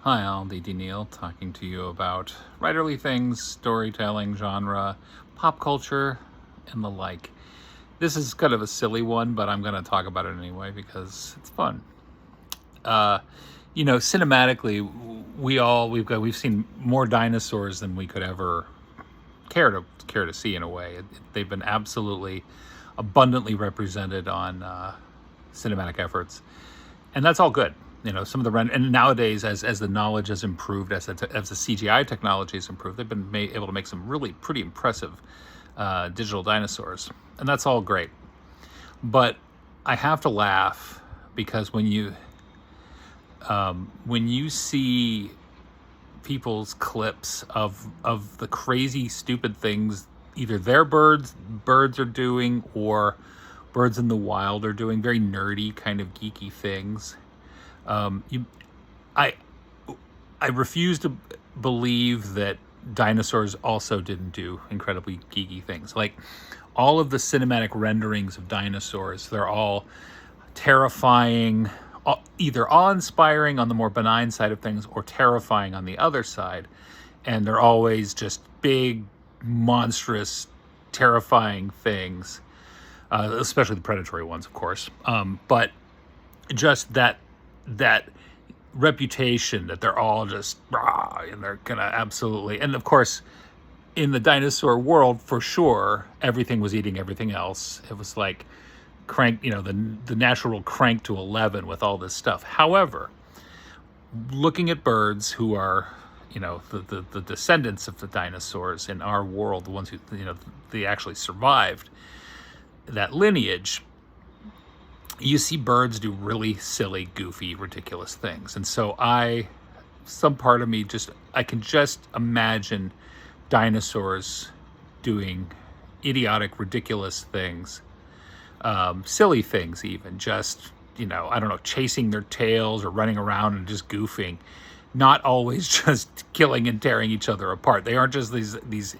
Hi, I'll D. Neal talking to you about writerly things, storytelling, genre, pop culture, and the like. This is kind of a silly one, but I'm going to talk about it anyway because it's fun. Uh, Cinematically, we've seen more dinosaurs than we could ever care to see. In a way, they've been absolutely abundantly represented on cinematic efforts, and that's all good. Some of the and nowadays, as the knowledge has improved, as the CGI technology has improved, they've been able to make some really pretty impressive digital dinosaurs, and that's all great. But I have to laugh because when you see people's clips of the crazy stupid things either their birds are doing, or birds in the wild are doing, very nerdy kind of geeky things. You I I refuse to believe that dinosaurs also didn't do incredibly geeky things. Like, all of the cinematic renderings of dinosaurs, they're all terrifying, either awe-inspiring on the more benign side of things or terrifying on the other side. And they're always just big, monstrous, terrifying things, especially the predatory ones, of course. But just that reputation that they're all just rah, and they're gonna absolutely, and of course in the dinosaur world, for sure, everything was eating everything else. It was like crank, the natural crank to 11 with all this stuff. However, looking at birds who are, the descendants of the dinosaurs in our world, the ones who, they actually survived that lineage, you see birds do really silly, goofy, ridiculous things. And so some part of me I can just imagine dinosaurs doing idiotic, ridiculous things, silly things, even just, I don't know, chasing their tails or running around and just goofing, not always just killing and tearing each other apart. They aren't just these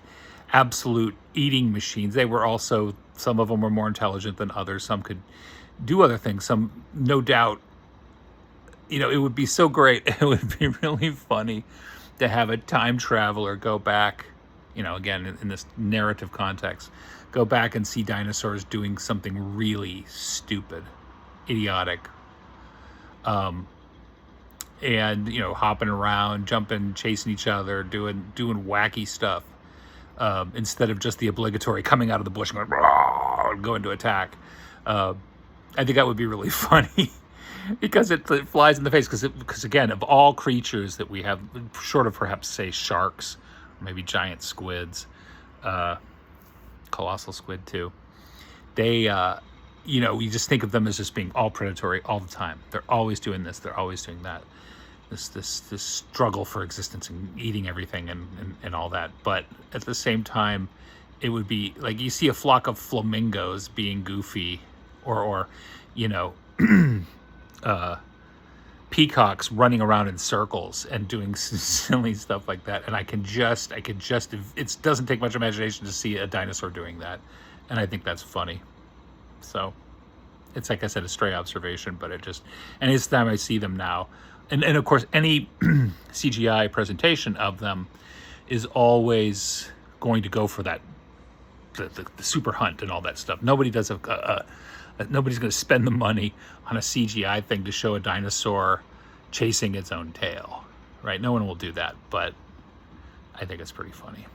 absolute eating machines. They were also, some of them were more intelligent than others. Some could do other things. Some, no doubt, it would be so great. It would be really funny to have a time traveler go back, again, in this narrative context, go back and see dinosaurs doing something really stupid, idiotic, and hopping around, jumping, chasing each other, doing wacky stuff, instead of just the obligatory coming out of the bush and going, "Rah," and going to attack. I think that would be really funny because it flies in the face. Because again, of all creatures that we have, short of perhaps say sharks, or maybe giant squids, colossal squid too, they, you just think of them as just being all predatory all the time. They're always doing this. They're always doing that. This struggle for existence and eating everything and all that. But at the same time, it would be like you see a flock of flamingos being goofy, or peacocks running around in circles and doing silly stuff like that. And I could just, it doesn't take much imagination to see a dinosaur doing that. And I think that's funny. So it's, like I said, a stray observation, but and each time I see them now, and of course, any CGI presentation of them is always going to go for that, the super hunt and all that stuff. Nobody does nobody's going to spend the money on a CGI thing to show a dinosaur chasing its own tail, right? No one will do that, but I think it's pretty funny.